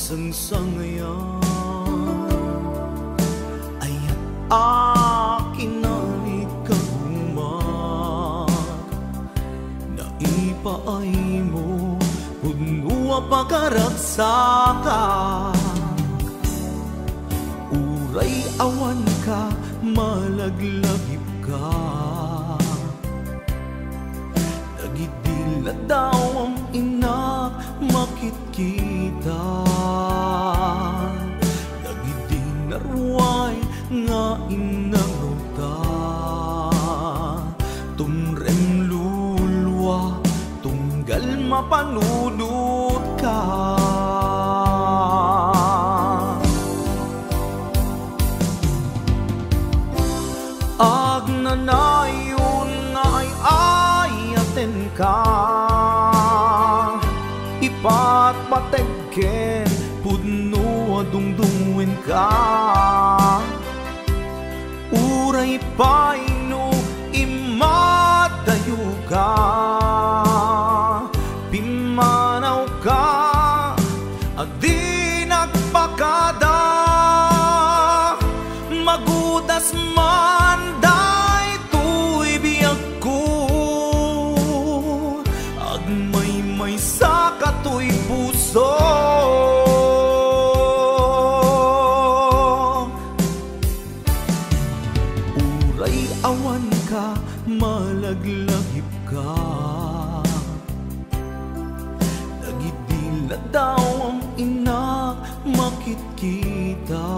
sangsangayan ay akin na ikagumat na ipaay mo punua pagkaragsakan uray awan ka malaglagip ka nagidila daw ang inak makitkita nagidinarway nga inaruta tumrem lulwa tunggal mapanunod ka agnanayon nga ay ayaten ka ipatpategken pudno adungdungin ka uray paino imadayo ka pimanaw ka adi nagpakada magudas man day tuy biyag ko agmay sa katoy puso uray awan ka malaglagip ka nagidila daw ang inak makitkita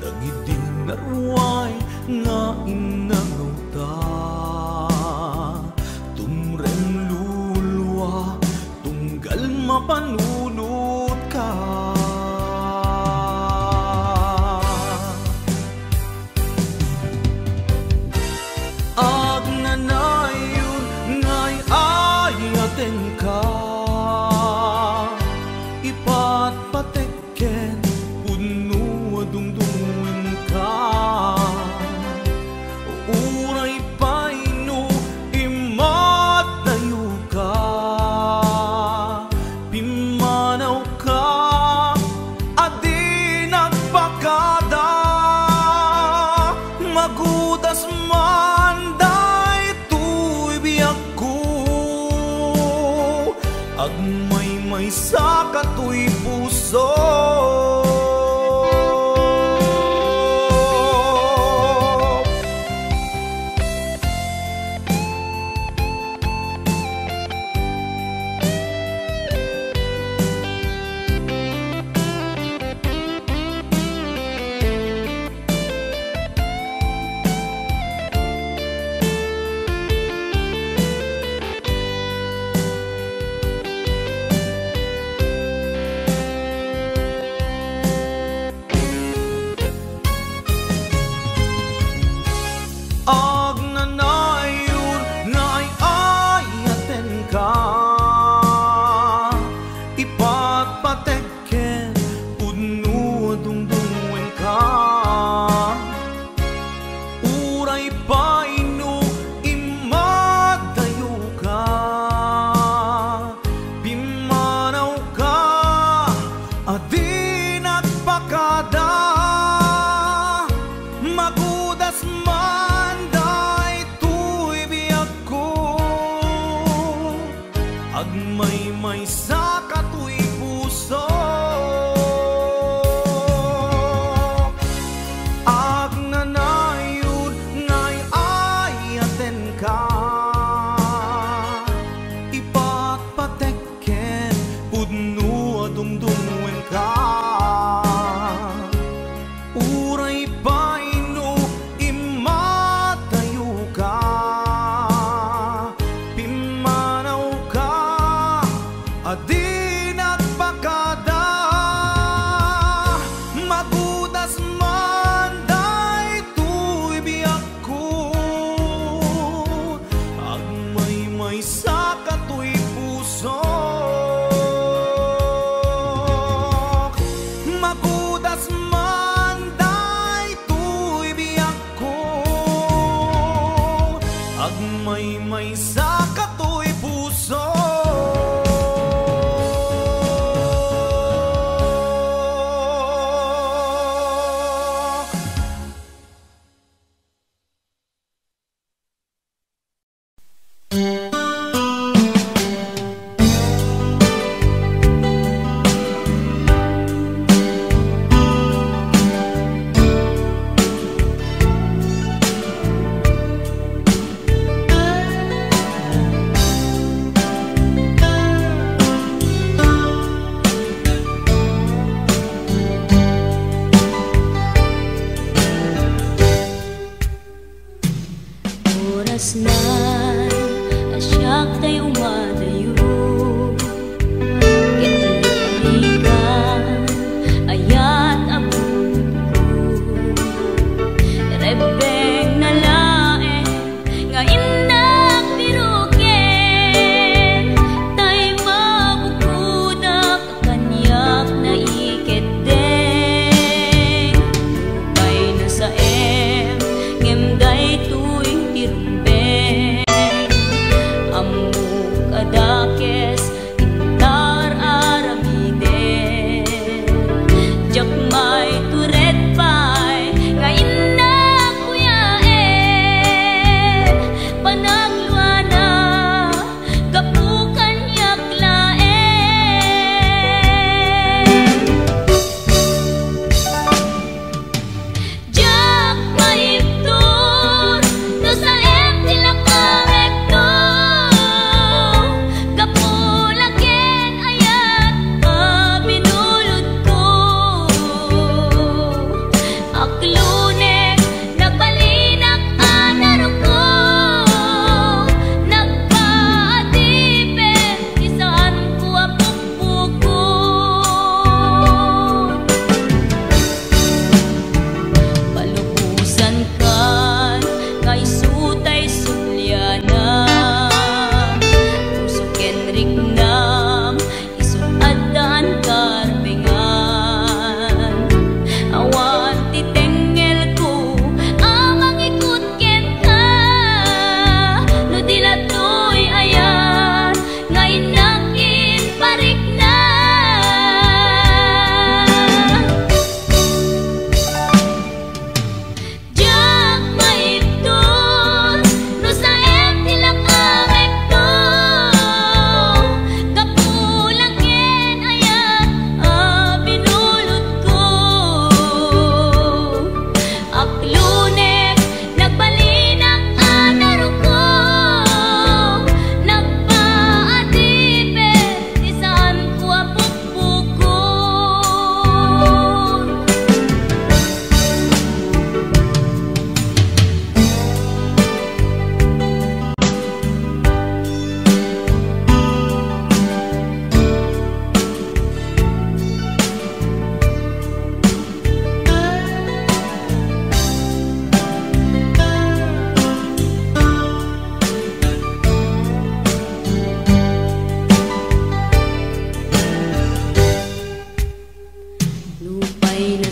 nagidinarway nga inaruta tumrem lulwa tunggal mapanunod ka agnanayon nga'y ayaten ka ipatpatekken puno adungdungin ka uray paino imatayo ka pimanaw ka adi nagpakada magudas man day tuy biyag ko agmay sa katoy puso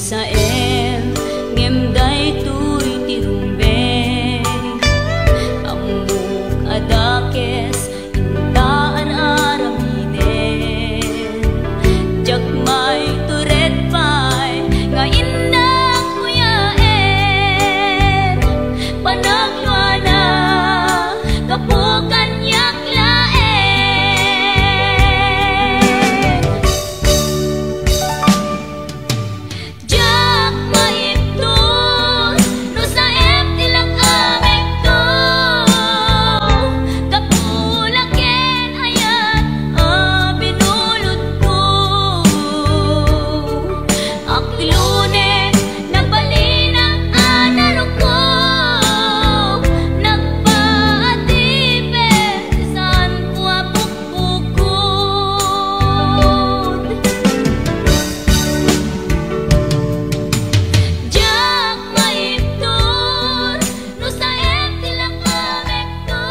saem ngem day tuy tirumbe amuk adakes intaan aramiden jak may turet pay nga indak kuyaen panagluana kapukan yak laen jak maiptos no saem tilak amik to kapulaken ayat binulod ko aklune nagbalinang anaro ko nagpaatipe saan ko apukpukod jak maiptos no saem tilak amik to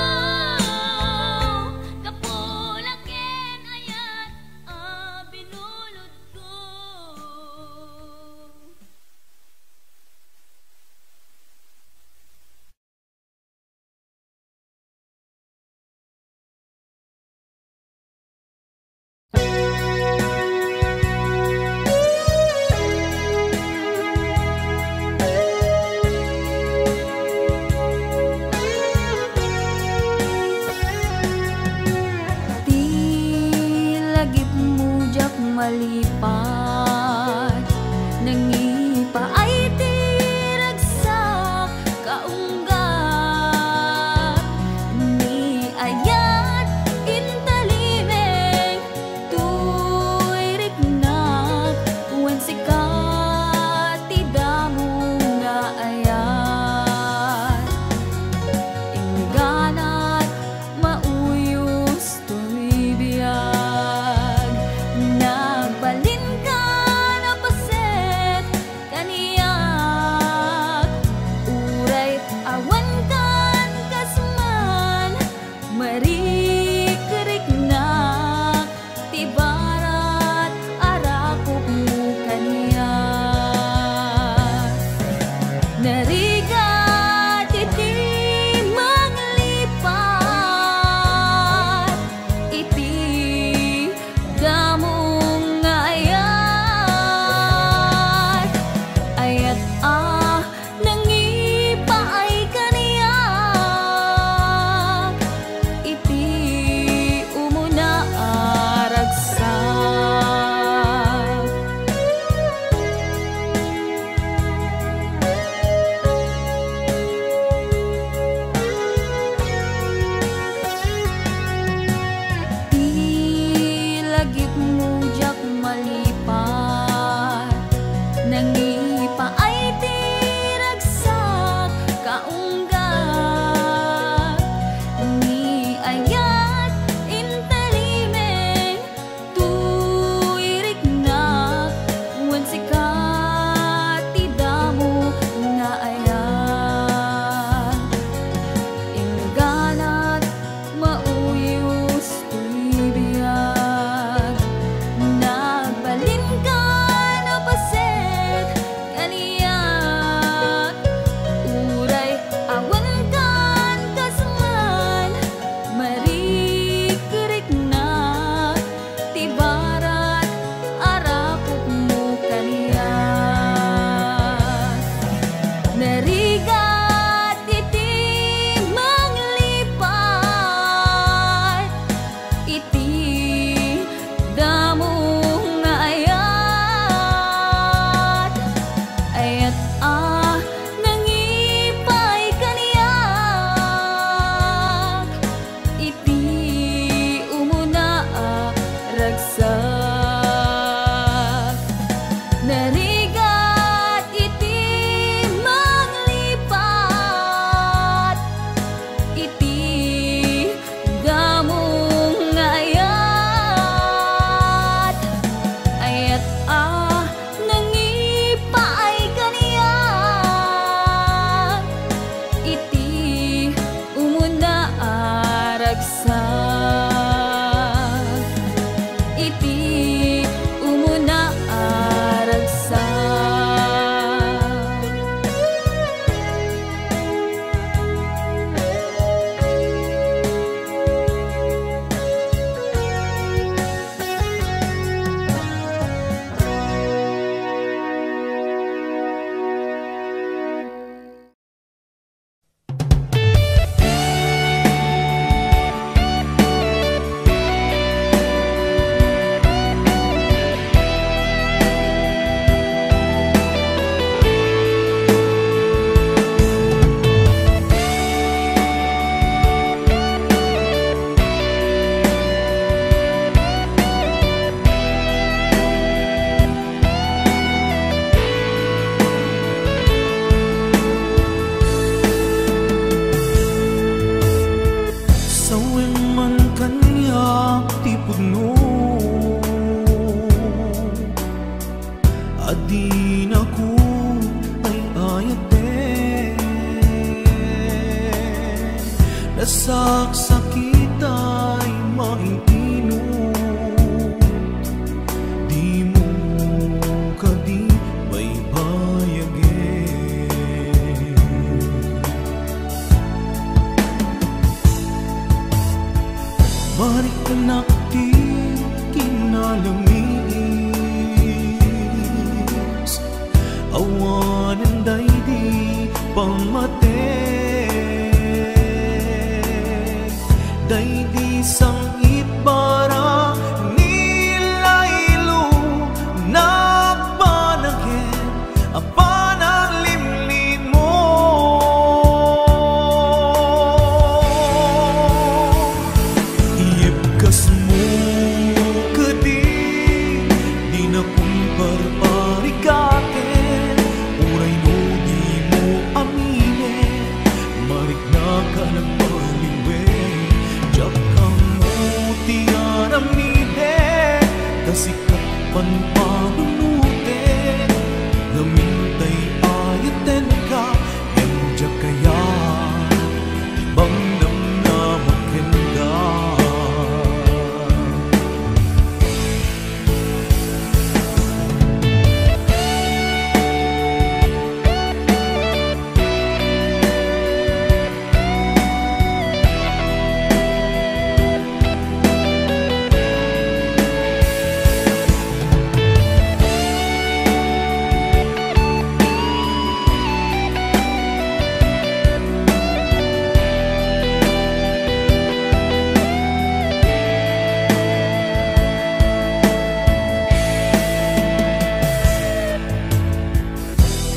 kapulaken ayat binulod ko. Di lagip mujak malipat nangipa ay tiragsak kaunggat ni ayat intalimeng tuy riknak wen sikat tidamo nga ayat ingganat mauyos tuy biyag nagbalin ka na paset kaniyak uray awan kan kasman marikiriknak tibarat arakop mo kaniyak narigat iti manglipat iti damong ayat ayat nangipaay kaniyak iti umuna aragsak di lagip mujak malipat nangipaay tiragsak kaunggat ni ayat intalimeng tuy riknak wen sikat tidamo nga ayat ingganat mauyos tuy biyag nagbalin ka na paset kaniyak uray awan kan kasman marikiriknak tibarat arakop mo kaniyak narigat iti manglipat iti damong ayat ayat nangipay kaniyak iti umuna ragsak narigat iti manglipat iti damong ayat ayat nangipaay kaniyak iti umuna aragsak iti umuna aragsak adin ako ay ayate nasaksakit ay maininot di mo kadi may bayagin marik nakti kinalamis awanan daydi pamate daydi sangit para nilaylo nagpanagin apanang limlin mo iyepkas mo kadi di na kumparparikate uray no di mo amine marik na ka nagpaliwe jak kang mutian amide kasikat panpanunute namintay ayaten ka enjak kaya ibang namnamakin ka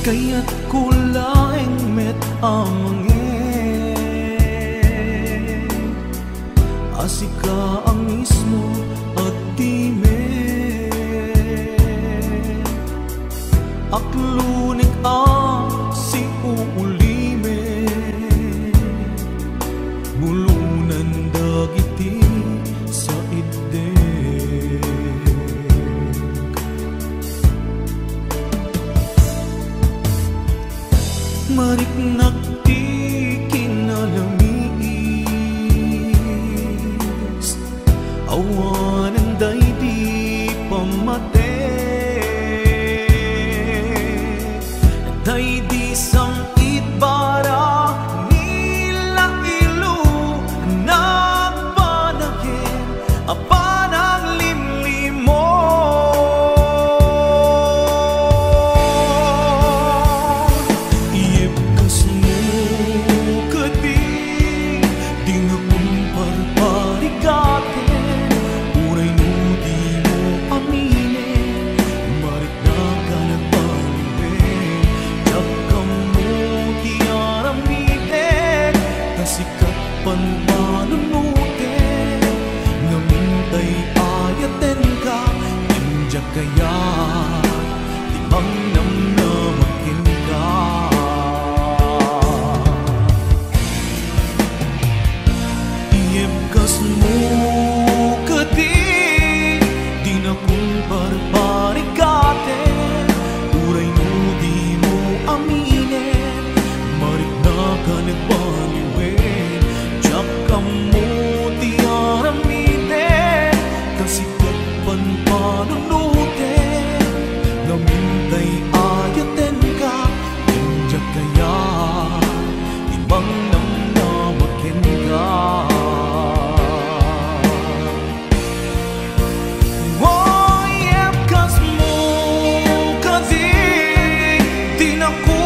kaya't kulaing met amangin asika ang mismo at time aklunik ang si uulime bulunan dagiti sa ide marik nakti kinalamis awanan daydi pamate daydi sangit bara nilailo nagpanagin apanang limlim mo panpanunute namintay ayaten ka enjak kaya timang namnamakin ka iyepkas mo kadi di na kumparparikate uray no di mo aminin marik na ka nagbaliwe kamu tiaramide kasikat panpanunute namintay ayaten ka enjak kaya ibang namnamakin ka iyepkas mo kasi di na ko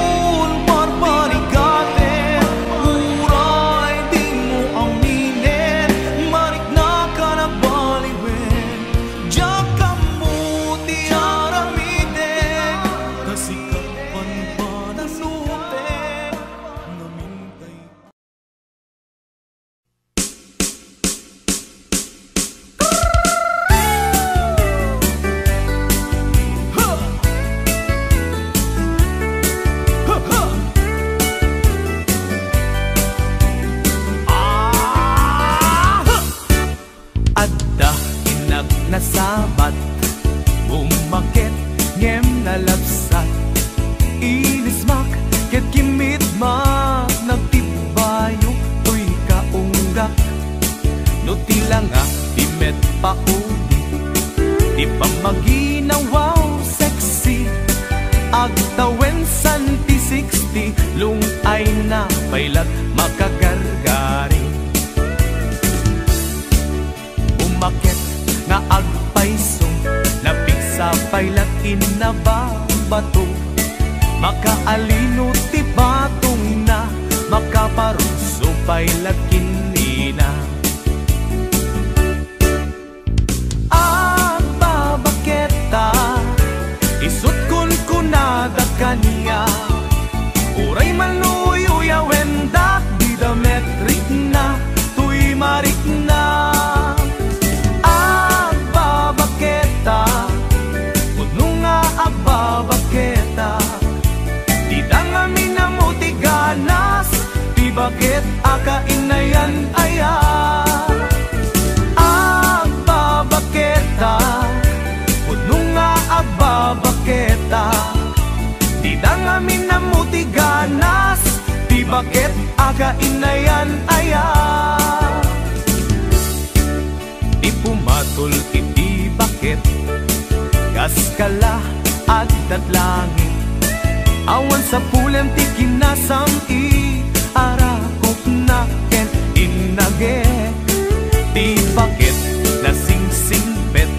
agtawen santi 60 lung ay na pailat makagargari. Umakit nga agpaiso napigsa pailat inababato, makaalino ti batong na makaparuso pailat kinina. Babaketa isut kun kunada kaniya, uray manuy uyawendak di dametrik na tuy marik na. Babaketa udno nga babaketa di dangami na mutiganas, di bakit akainayan aya. Babaketa udno nga babaketa di dangami na mutiganas, di bakit akainayan aya. Di pumatol iti bakit kaskala agdat langit, awan sa pulen ti kinasam i arakop na ken inage. Di bakit na sing-singbet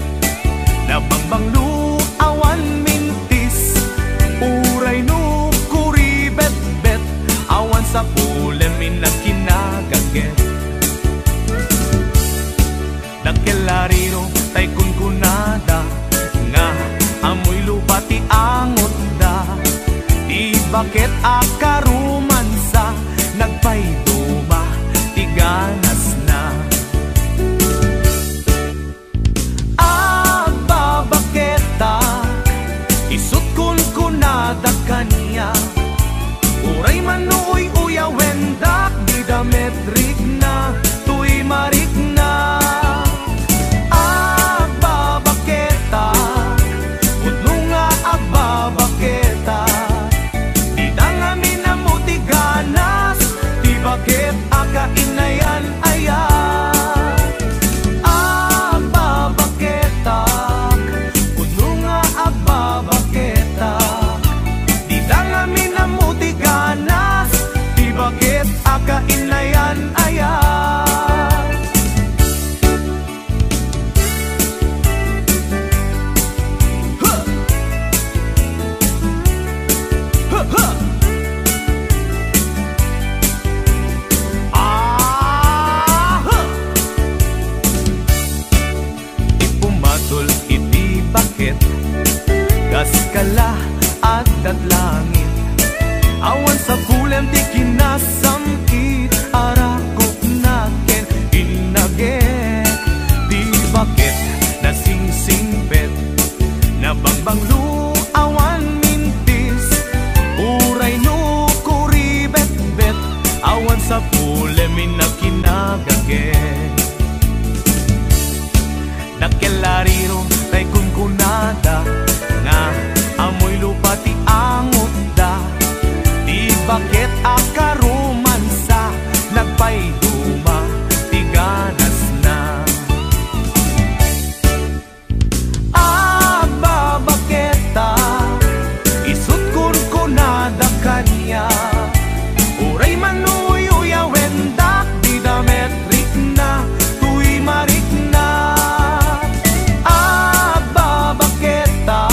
na bangbanglu awan mintis, uray no kuribet-bet awan sa pulen minakinagaget. Nagkelarino tay kunkunada nga amoy lupa ti angot da, di bakit akarumansa nagpayduma ti ganas na. Babaketa isut kun kunada kaniya, uray manuy uyawendak di dametrik na tuy marik na. Babaketa udno nga babaketa di dangami na mutiganas, di bakit akainayan aya. Babaketa udno nga babaketa di dangami na mutiganas, di bakit akainayan aya. Ipumatol iti bakit kaskala agdat langit, awan sa pulen ti kinasamkit arakop na ken inagek. Di bakit na sing-singbet na bangbanglu awan mintis, uray no kuribet-bet awan sa pulen minakinagagek. Nagkelarino tay kunkunada nga amoy lupa ti angot da, di bakit akarumansa nagpayduma ti ganas na. Babaketa isut kun kunada kaniya, uray manuy uyawendak di dametrik na tuy marik na. Babaketa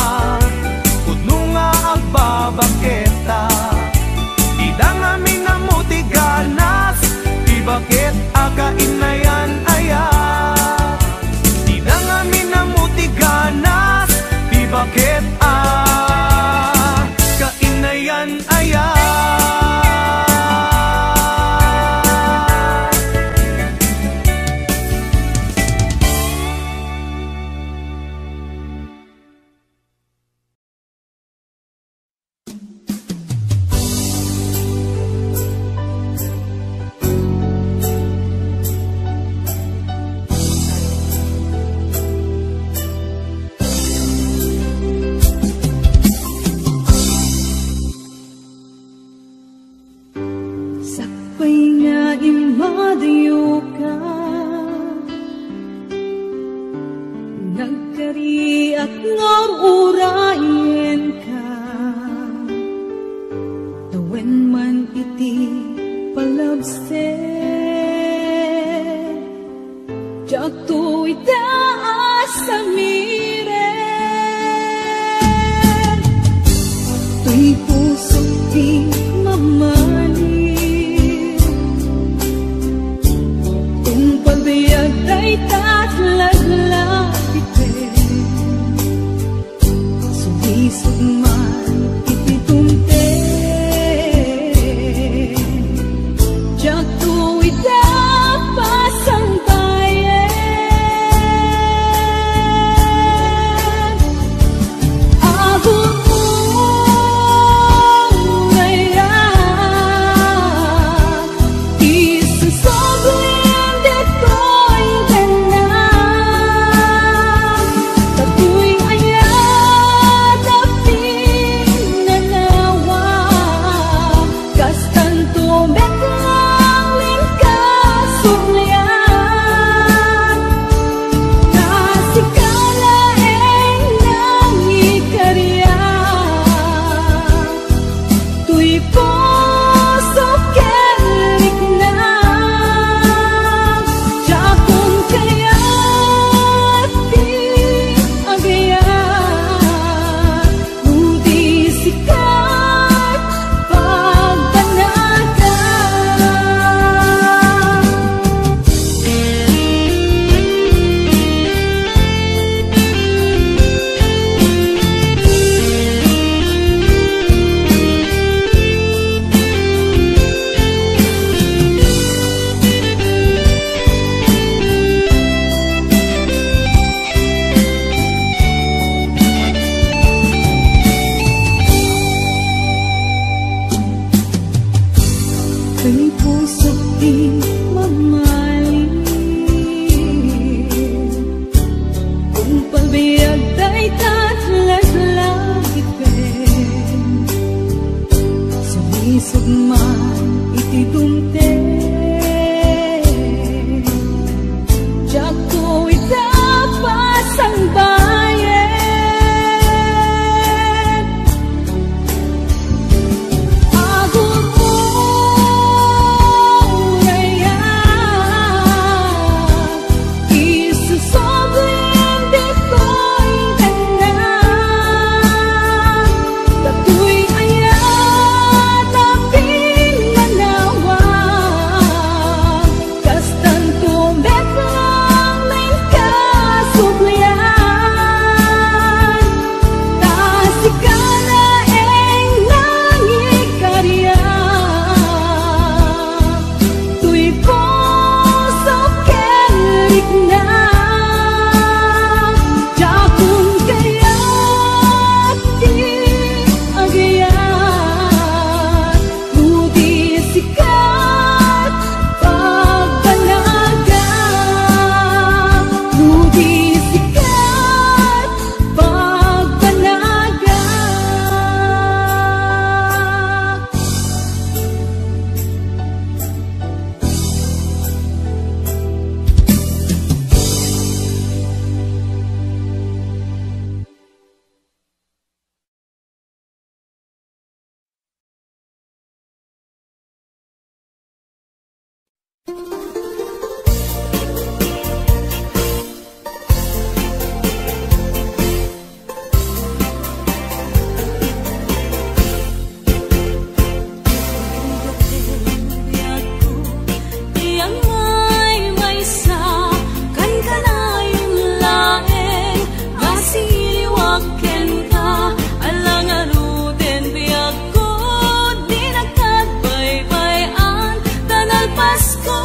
Pasko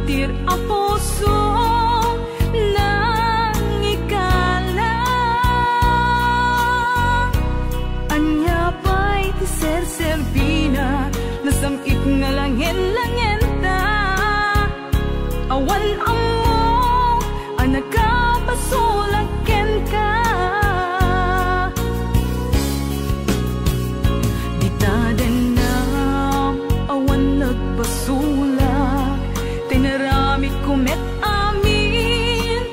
martir ang puso nang ikalang. Anya pa'y ti Serbina, nasamit nga langin-langin ta. Awan amo, ang nagkapasulaken ka. Di ta din na awan nagpasulak, tinarami kumet amin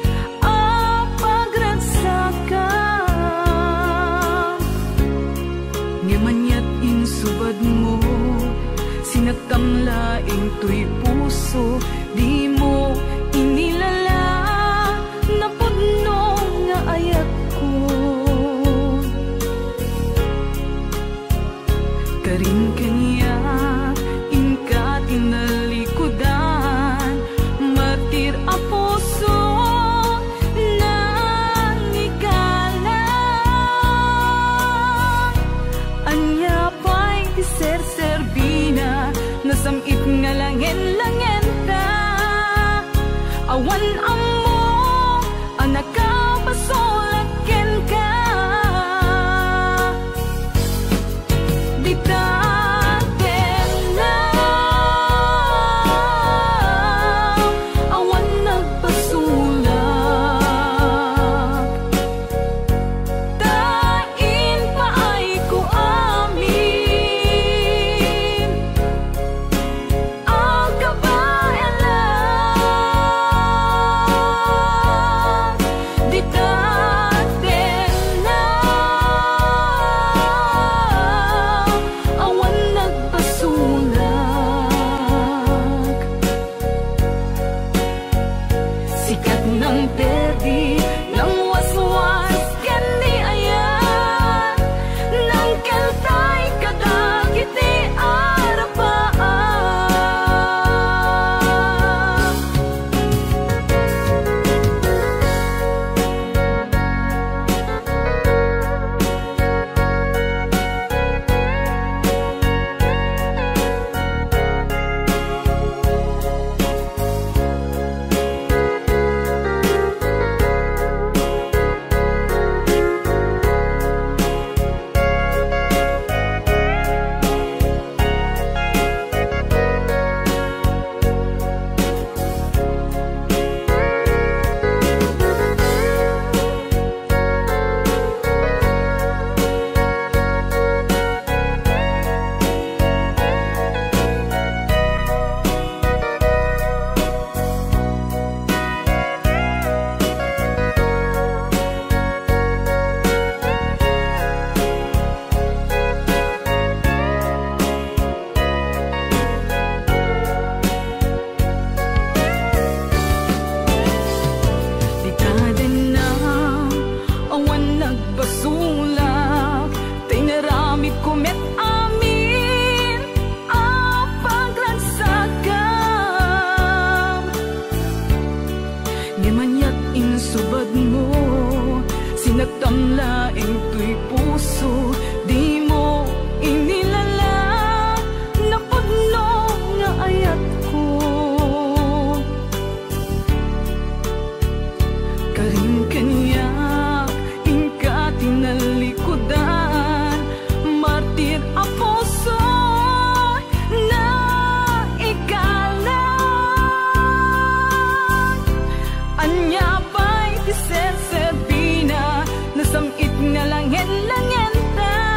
ang pagragsakan. Ngamanyat insubad mo, sinatamlaing tuy puso, di mo inilala na pudno nga ayat ko. Karin kanya inka tinalikudan, martir a puso nang ikalang. Anya pa'y ti Serbina, nasamit nga langin-langin ta. Awan amo, ang nakapasulaken ka. Di ta din na awan nagpasulak, tain pa ay ko amin ang kabayalan. Di ta din na awan nagpasulak. Sikat ng perdi, ng waswas kani ayan, ng kaltay kadagiti arapaan. Di ta din na awan nagpasulak, tinarami kumet amin ang pagragsakan. Ngamanyat insubad mo, sinatamlaing tuy puso, di mo inilala na pudno nga ayat ko. Karin kanya inka tinalikudan, martir a puso na ikalang. Anya pa'y ti Serbina, nasamit nga langin-langin ta.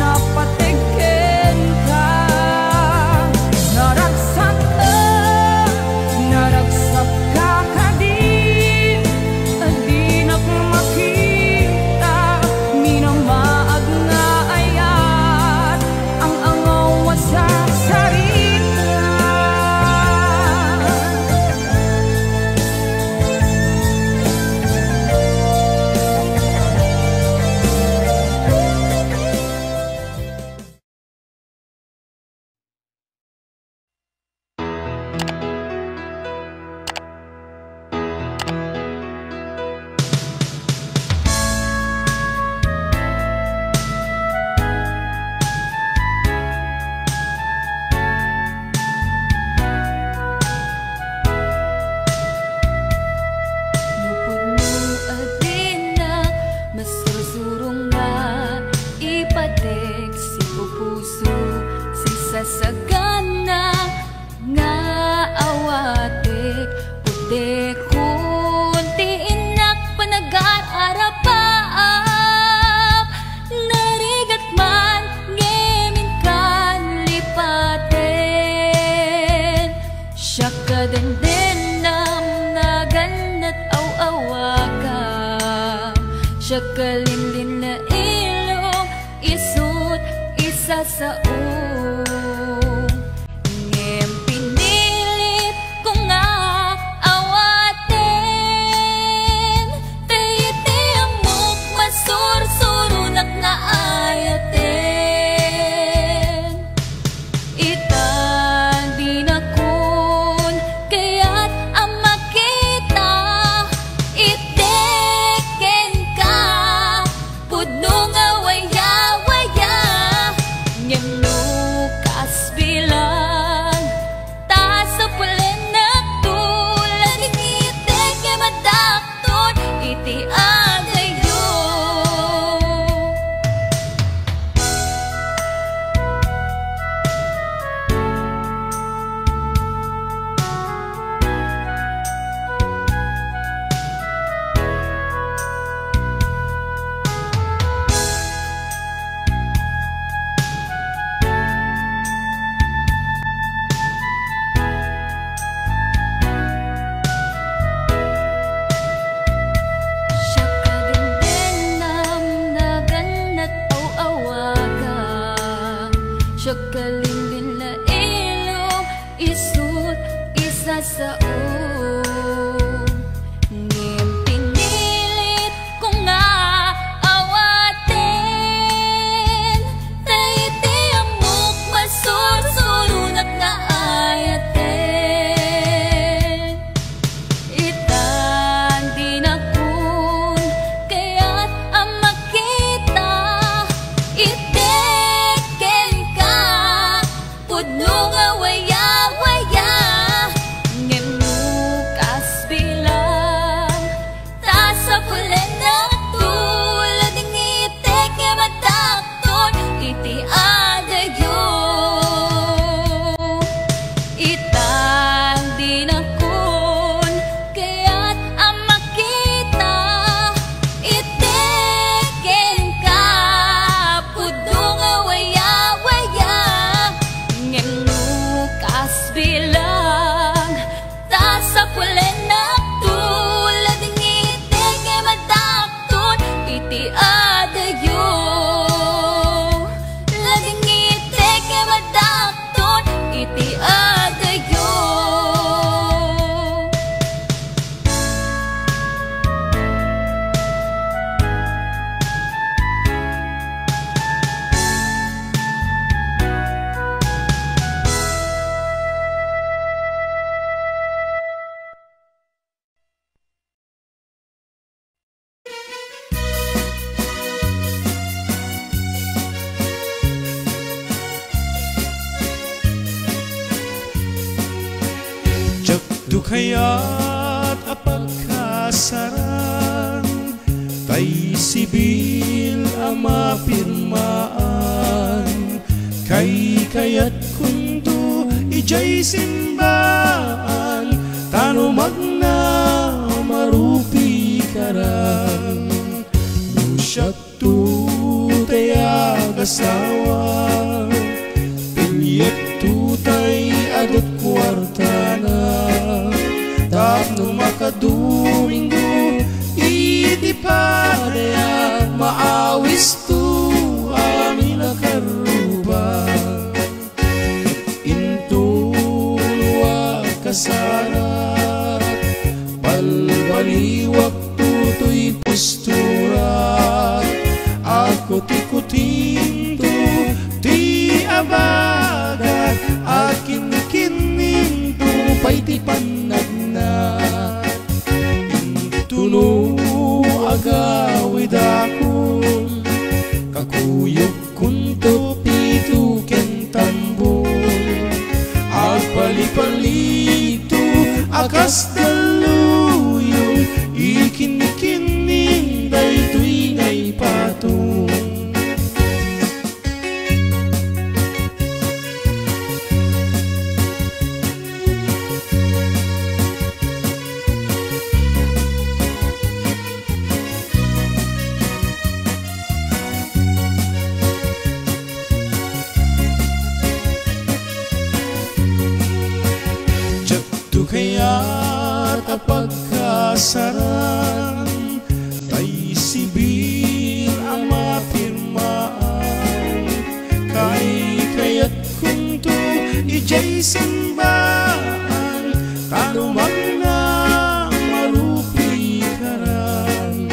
napatikin ka. Naragsak ka kadin, di na makita, minamaag nga ayat, ang angaw sa sarita. Sagana nga awatik puti kunti inak panag-aarapaap narigat man ngemin kan lipaten siya kadendenam naganat aw-awaga siya kalinlin na ilong isut isa sa kalinlin na ilong isut isa sa ngem pinilit ko nga awaten taiti amok masursurunat na ayaten itan di nakun kaya't ang makita nung awaya-waya ngem nukas bilang ta sa pulen na tulad ng itik nga matakton iti adayo itang di nakun kaya't ang makita itikin ka pudong awaya-waya bilang ta sa pulen na tulad ng itik nga matakton iti adayo laging itik nga matakton iti adayo. Kaya't apagkasaran tay sibil ang mapirmaan kay kaya't kundo ijay simbaan tano magna marupi karang usyak tu tayag kasawa pinyet tutay adot kwartana tapno makadomingo iti padaya maawis tu amin akaruba intulwa kasarat palbaliwak tutoy postura ako tikutinto ti abagat akin kininto pay ti panagna intuno agawid ako kakuyog kunto pito kentambol agpalipalito akas daluyong ikin-kining daytoy ngay patong kaya tapagkasaran tay sibil ang mapirmaan kay kaya't kunto ijay simbaan tanumag na marupi karan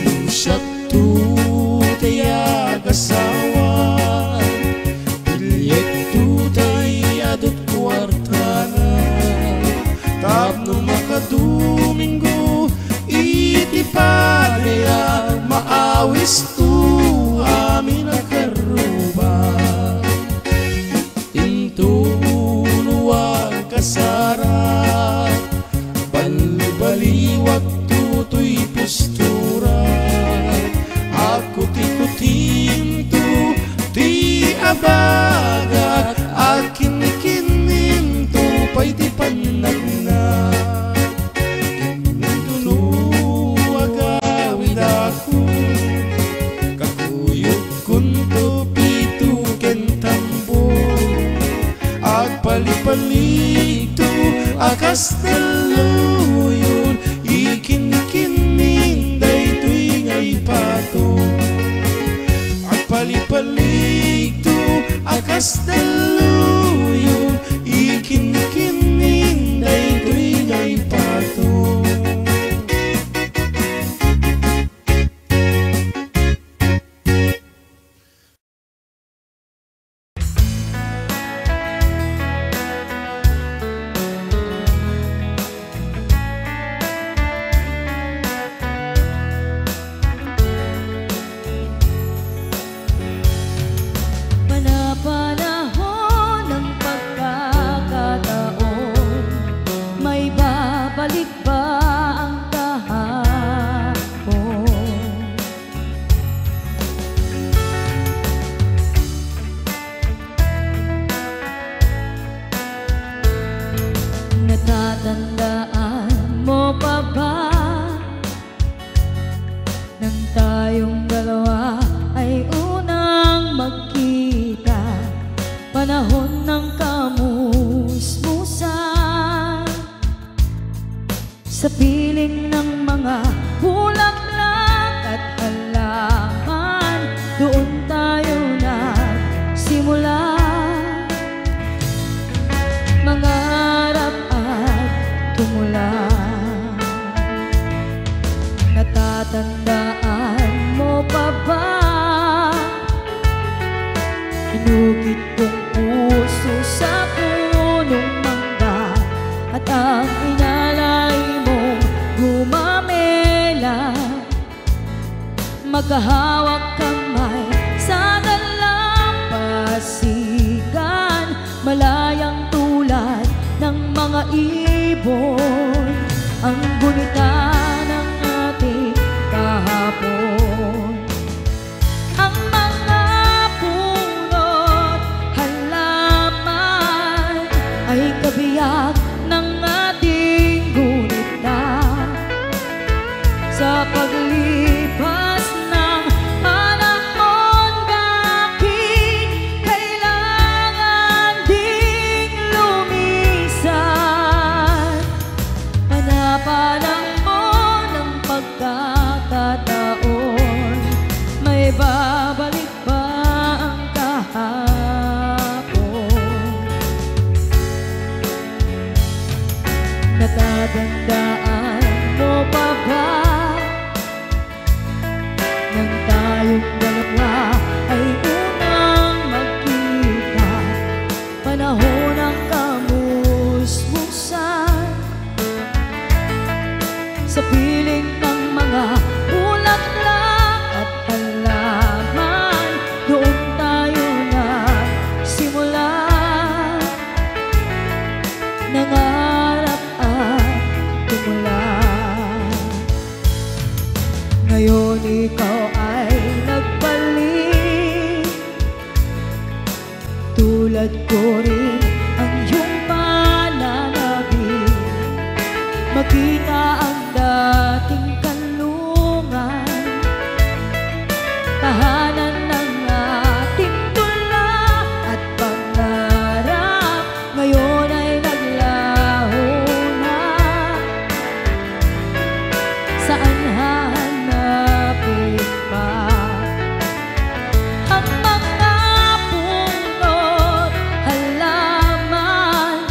nusyat tutay agasawan pilyet tutay adot kwartana tapno makadomingo iti padaya maawis tu amin akaruba intuluwag kasarat balbaliwag tutoy postura ako tikutinto ti abagat akin kininto pay ti panagna intuno agawid ako kakuyog kunto pito kentambol agpalipalito akas daluyon ikin-kining daytoy ngay patong agpalipalito akas daluyon ikin-kining daytoy ngay patong Panahon ng pagkakataon, may babalik ba ang kahapon? Natatandaan mo pa ba nang tayong dalawa ay unang magkita? Panahon ng kamusmusan, sa piling ng mga bulaklak at halaman, doon tayo nagsimula mangarap at tumula. Natatandaan mo pa ba inukit kong puso sa punong mangga at ang inalay mong gumamela, magkahawak kamay sa dalampasigan, malayang tulad ng mga ibon, ang gunita ng ating kahapon. Ang mga punot halaman ay kabiyak ng ating gunita sa paglipas ng Tulad ko rin ang iyong pananabik, makita ang dating kanlungan, tahanan ng ating tula at pangarap. Ngayon ay naglaho na, saan hahanapin pa ang mga punot halaman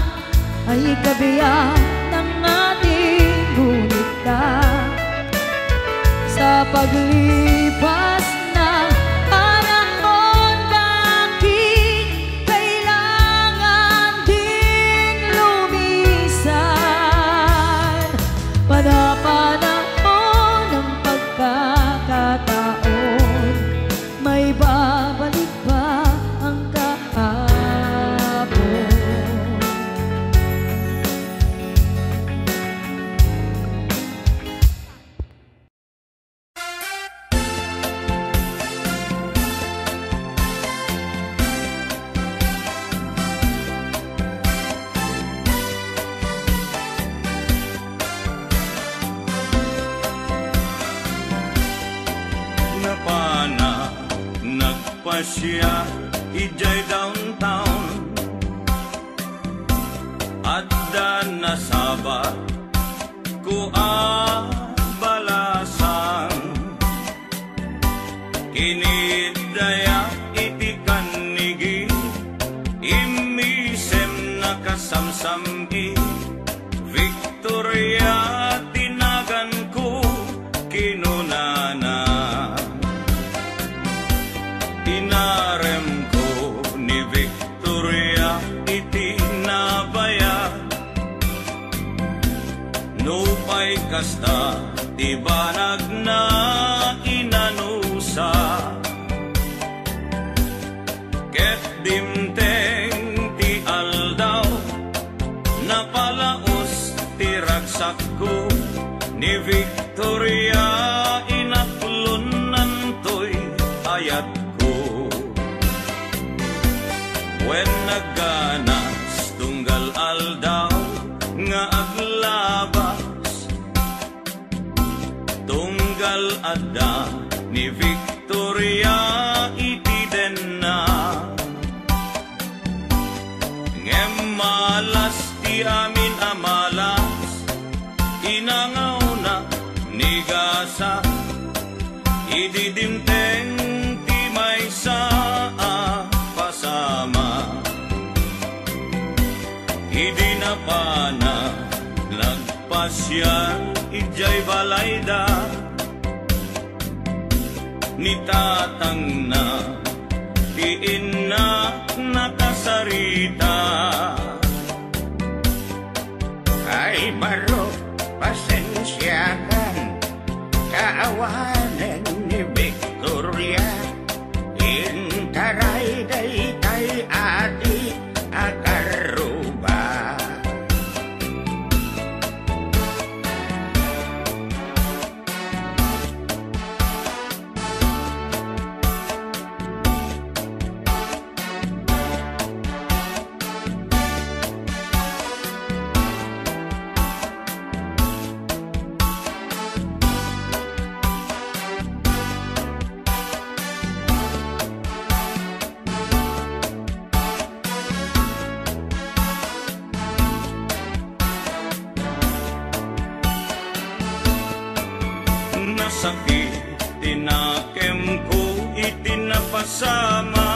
ay kabiyak ng ating gunita. Sa paglipas ng panahon, bakit kailangan ding lumisan? Panapanahon ng pagkakataon, may babalik ba ang kahapon? Napana nagpasya ijay downtown, adda nasabat ko balasan, kinidaya iti kanigi imisem nakasamsami. Victoria tinagan ko kinunana, inarem ko ni Victoria iti nabaya. Nupay kasta ti banag na inanusa, ket dimteng ti aldaw napalaos ti ragsak ko ni Victoria. Inaklunan to'y ayat ko when naganas tunggal aldaw nga aglabas, tunggal adda ni Victoria iti denna. Ngem malas ti amin amalas, inangaw na ni gasa, ididimteng ti may saa pasama. Idi na pana nagpasya ijay balayda, ni tatang na ti inna nakasarita. Ay baro, pasensyakan, kaawanan ni Victoria, intaray day kay ati akaruba. Nasakit tinakem ko itinapasama,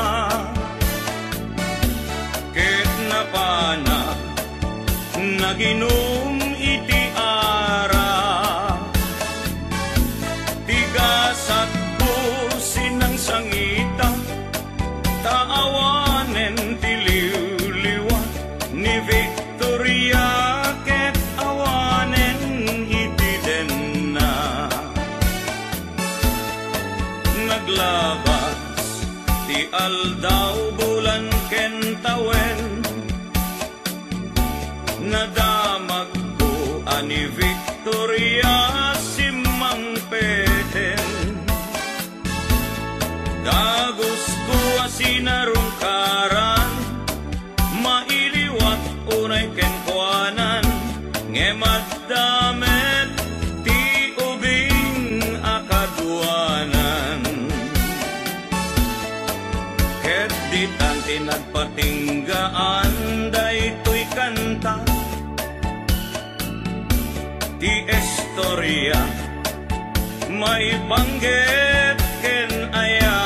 ket napana naginom iti ara, tigasat ko sinang sangita, taawanen ti liwliwa ni Victoria, ket awanen iti denna. Naglabas ti aldaw bulan ken tawen, nadamag ko ani Victoria simang peten. Dagos ko asinarungkaran Yan tinagpatinggaan daytoy kanta ti istorya may banggit ken aya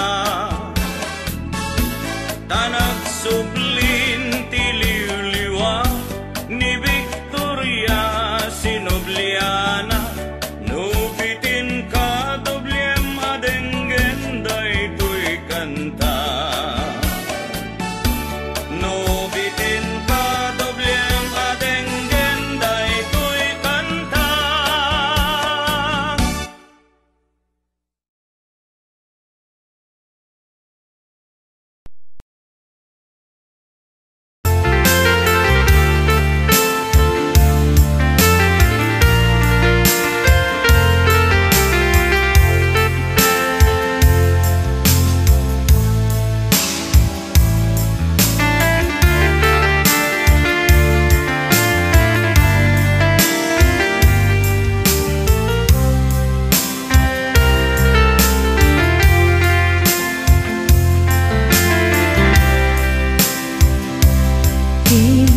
tanag sublin ti liwliwa ni Victoria Sinobliana no bitin ka doblem adenggen daytoy kanta no bitin ka doblem adenggen daytoy kanta.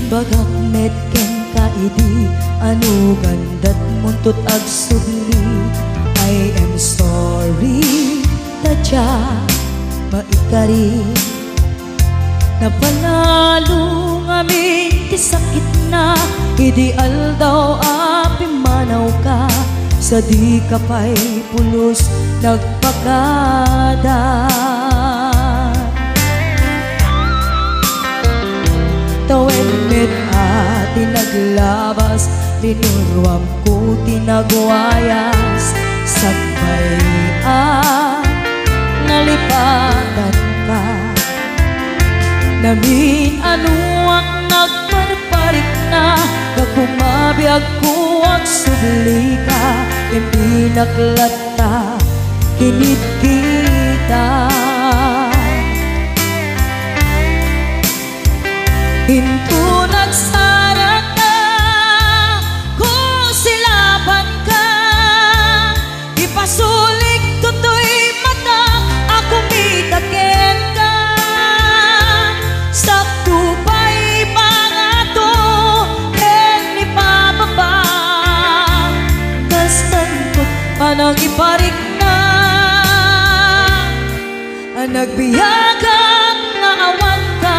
Bagak met ken kaidi anu gandat muntut ag subli I am sorry taja maikari napanalo ngamin ti sakit na ideal daw api manaw ka sa di kapay pulos nagpakada tawen met ati naglabas linurwam ko tinagwayas sagbay nalipatan ka namin anuak nagparparik na nagkumabiyag ko ang subli ka hindi naklata kinit kita Hinto nagsara ka, kung silaban ka ipasulik tutoy mata, ako mitaken ka sakto pa'y pangato, ken ipababa kastan ko panang iparik na nagbiyagang nga awan ka.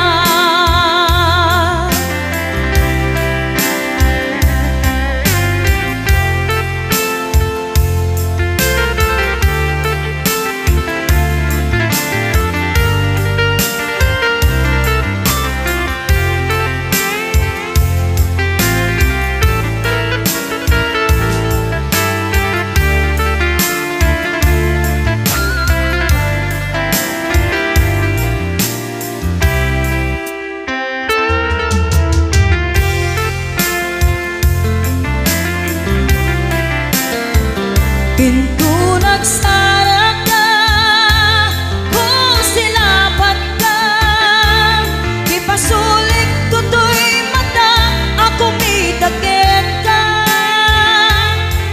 Pinto nagsara ka, kung silaban ka ipasulik tutoy mata, ako mitaken ka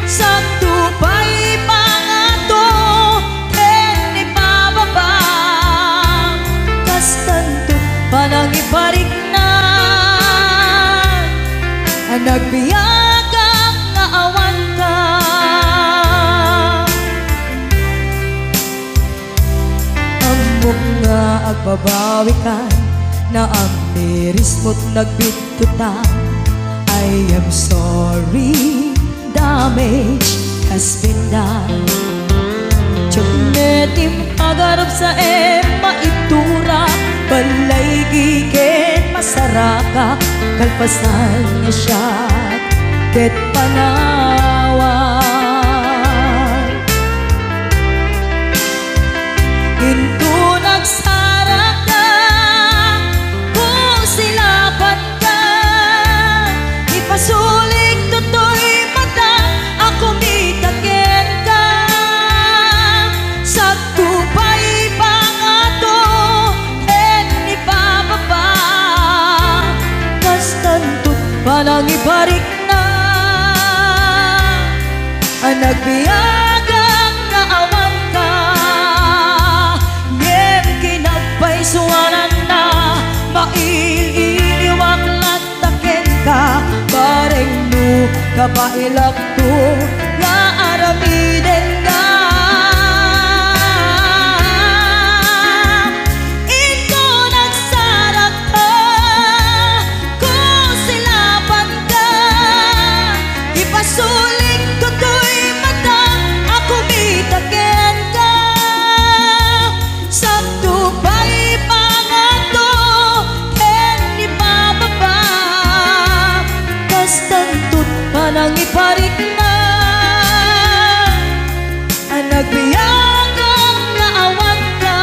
sakto pa'y pangato, ken ipababa kastan to panang iparik na nagbiyagang nga awan ka. Nga agbabawi ka na ang miris mo't nagbitutan I am sorry, damage has been done. Tiyagnetim agarap sa maitura balay giken masaraka kalpasan niya siya ket panawan Hinto nagsara ka, kung silaban ka ipasulik tutoy mata, ako mitaken ka sakto pa'y pangato, ken ipababa kastan to't panang iparik na nagbiyagang nga awan ka. Suwanan na kabailak to nga aramiden ka. Ito nagsarap ka kung silapan ka, ipasuling ko to'y mata ako bitaken ka. Sabto ba'y pangato ken ni bababa, kastantut manang iparik na ang nagbiyagang naawan ka.